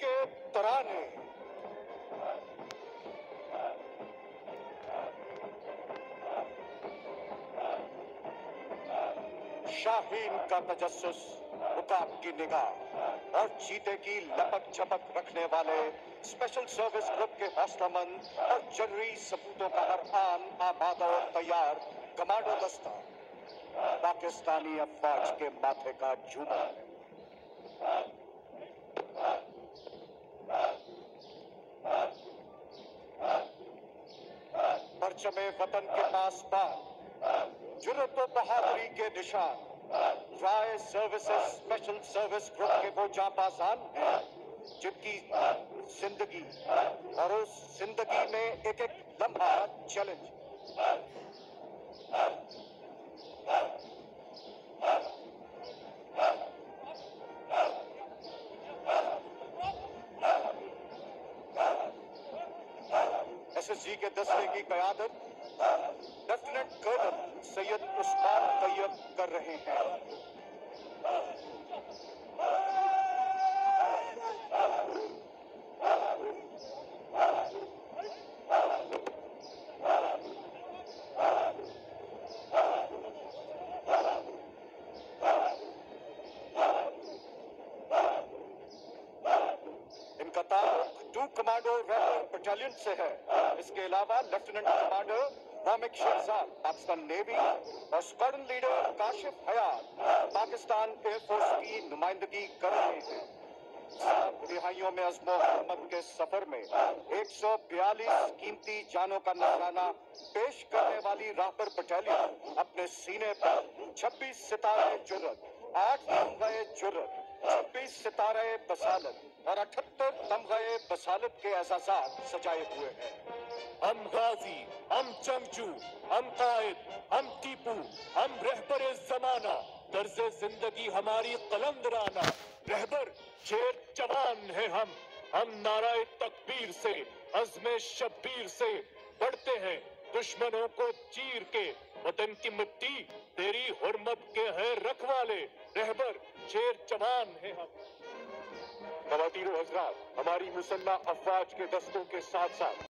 के तराने। शाहीन का तजस्सुस, उकाब की निगाह और चीते की लपक झपक रखने वाले स्पेशल सर्विस ग्रुप के हौसलामंद और जरूरी सबूतों का हर आन आमादा और तैयार कमांडो दस्ता पाकिस्तानी अफवाज के माथे का झूमर है। परचमे वतन के पासबान, जुर्रत और बहादुरी के निशान, राय सर्विसेज स्पेशल सर्विस ग्रुप के वो जांबाजान हैं जिनकी जिंदगी और उस जिंदगी में एक एक लम्हा चैलेंज। एसएसजी के दस्ते की क़यादत लेफ्टिनेंट कर्नल सैयद उस्मान तैयब कर रहे हैं। इनका ताल्लुक 2 कमांडो रैपर बटालियन से है। इसके अलावा lieutenant commander Wamiq Sherzad Pakistan navy और squadron leader Kashif Hayat Pakistan air force की नुमाइंदगी कर रहे हैं। 7 तिहाइयों में अज़्म हुकूमत के सफर में 142 कीमती जानों का नजराना पेश करने वाली राहबर बटालियन अपने सीने पर 26 सितारे जुर्रत, 8 तमग़े जुर्रत, 26 सितारे बसालत और 78 तमग़े बसालत के एज़ाज़ात सजाए हुए हैं। हम गाजी, हम जंगजू, हम कायद, हम टीपू, हम रहबर जमाना, तर्ज़े जिंदगी हमारी कलंदराना, रहबर शेर जवान है हम नाराए तकबीर से, अज़्मे शब्बीर से बढ़ते हैं दुश्मनों को चीर के, वतन की मिट्टी तेरी हुर्मत के है रखवाले, रहबर शेर जवान है हम। ख़वातीन और हज़रात, हमारी मुसल्लह अफ़वाज के दस्तों के साथ साथ